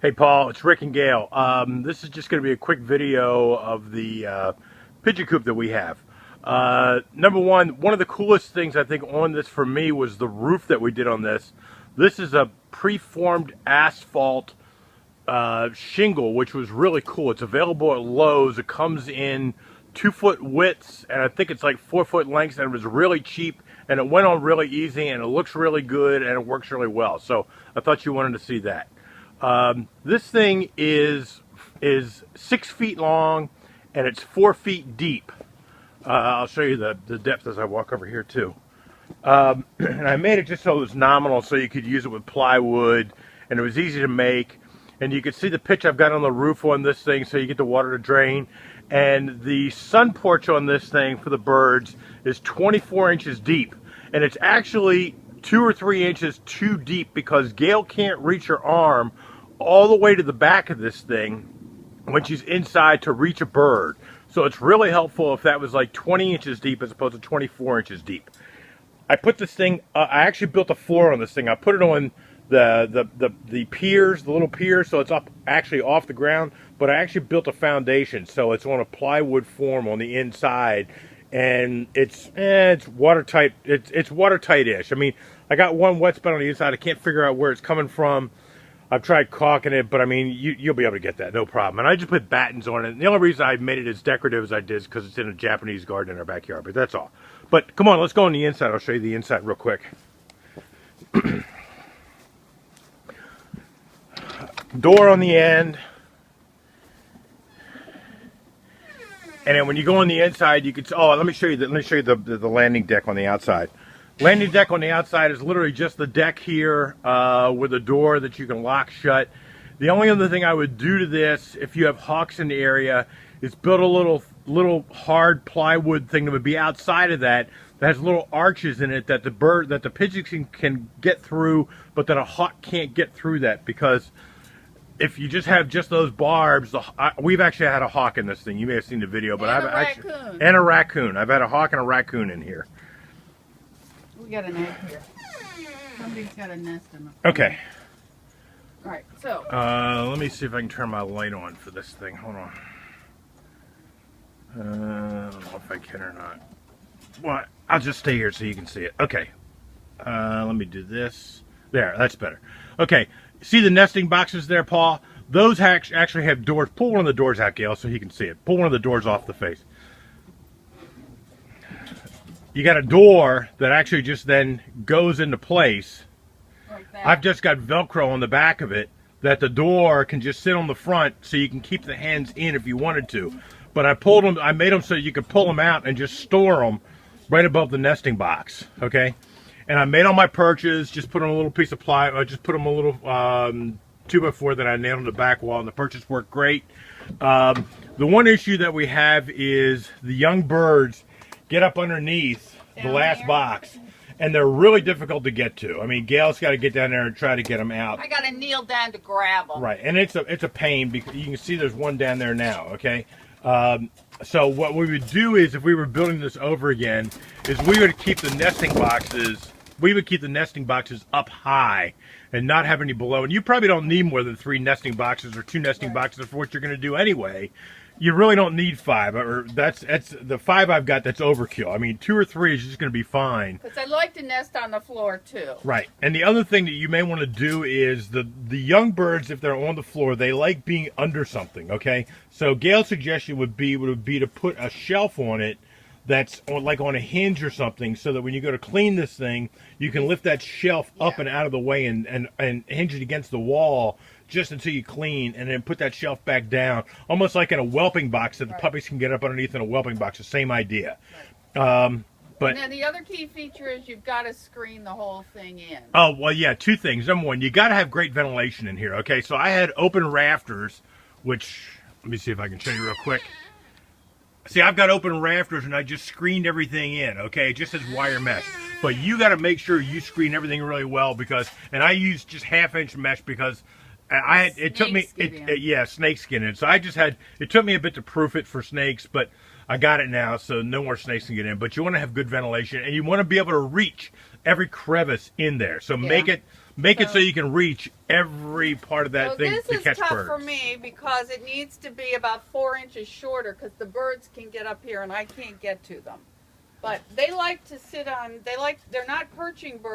Hey Paul, it's Rick and Gail. This is just going to be a quick video of the pigeon coop that we have. Number one of the coolest things I think on this for me was the roof that we did on this. This is a preformed asphalt shingle, which was really cool. It's available at Lowe's. It comes in 2-foot widths, and I think it's like 4-foot lengths, and it was really cheap, and it went on really easy, and it looks really good, and it works really well. So I thought you wanted to see that. This thing is 6 feet long and it's 4 feet deep. I'll show you the depth as I walk over here too. And I made it just so it was nominal, so you could use it with plywood, and it was easy to make. And you can see the pitch I've got on the roof on this thing, so you get the water to drain. And the sun porch on this thing for the birds is 24 inches deep, and it's actually 2 or 3 inches too deep because Gail can't reach her arm all the way to the back of this thing when she's inside to reach a bird. So it's really helpful if that was like 20 inches deep as opposed to 24 inches deep. I put this thing, I actually built a floor on this thing. I put it on the piers, the little piers, so it's up actually off the ground, but I actually built a foundation, so it's on a plywood form on the inside, and it's watertight. It's watertight-ish. I mean, I got one wet spot on the inside. I can't figure out where it's coming from. I've tried caulking it, but I mean, you'll be able to get that, no problem. And I just put battens on it. And the only reason I made it as decorative as I did is because it's in a Japanese garden in our backyard, but that's all. But come on, let's go on the inside. I'll show you the inside real quick. Door on the end. And then when you go on the inside, you can, let me show you the landing deck on the outside. Landing deck on the outside is literally just the deck here with a door that you can lock shut. The only other thing I would do to this, if you have hawks in the area, is build a little hard plywood thing that would be outside of that has little arches in it that the pigeons can get through, but that a hawk can't get through that, because if you just have those barbs, we've actually had a hawk in this thing. You may have seen the video, but and a raccoon. I've had a hawk and a raccoon in here. We got an egg here. Somebody's got a nest in them. Okay. All right, so. Let me see if I can turn my light on for this thing. Hold on. I don't know if I can or not. Well, I'll just stay here so you can see it. Okay. Let me do this. There, that's better. Okay. See the nesting boxes there, Paul? Those actually have doors. Pull one of the doors out, Gail, so he can see it. Pull one of the doors off the face. You got a door that actually just then goes into place. Like that. I've just got Velcro on the back of it that the door can just sit on the front, so you can keep the hens in if you wanted to. But I made them so you could pull them out and just store them right above the nesting box, okay? And I made all my perches, just put on a little piece of ply, I just put them a little 2x4 that I nailed on the back wall, and the perches work great. The one issue that we have is the young birds get up underneath the last box, and they're really difficult to get to. I mean, Gail's got to get down there and try to get them out. I got to kneel down to grab them. Right, and it's a pain, because you can see there's one down there now, okay? So what we would do is, if we were building this over again, is we would keep the nesting boxes up high and not have any below. And you probably don't need more than 3 nesting boxes or 2 nesting boxes for what you're going to do anyway. You really don't need 5, or that's the 5 I've got. That's overkill. I mean, 2 or 3 is just going to be fine. Because I like to nest on the floor too. Right. And the other thing that you may want to do is the young birds, if they're on the floor, they like being under something. Okay. So Gail's suggestion would be to put a shelf on it that's on a hinge or something, so that when you go to clean this thing, you can lift that shelf up and out of the way and hinge it against the wall just until you clean, and then put that shelf back down, almost like in a whelping box that the puppies can get up underneath in a whelping box. The same idea. Right. But now the other key feature is you've got to screen the whole thing in. Oh, well, yeah, 2 things. Number one, you got to have great ventilation in here. Okay, so I had open rafters, which, let me see if I can show you real quick. See, I've got open rafters, and I just screened everything in, okay? It just says wire mesh. But you got to make sure you screen everything really well, and I used just 1/2-inch mesh because it took me snake skin in. So it took me a bit to proof it for snakes, but I got it now, so no more snakes can get in. But you want to have good ventilation, and you want to be able to reach every crevice in there. So make it make it so you can reach every part of that So thing this to is catch tough birds. for me because it needs to be about 4 inches shorter because the birds can get up here and I can't get to them. But they like to sit on, they're not perching birds.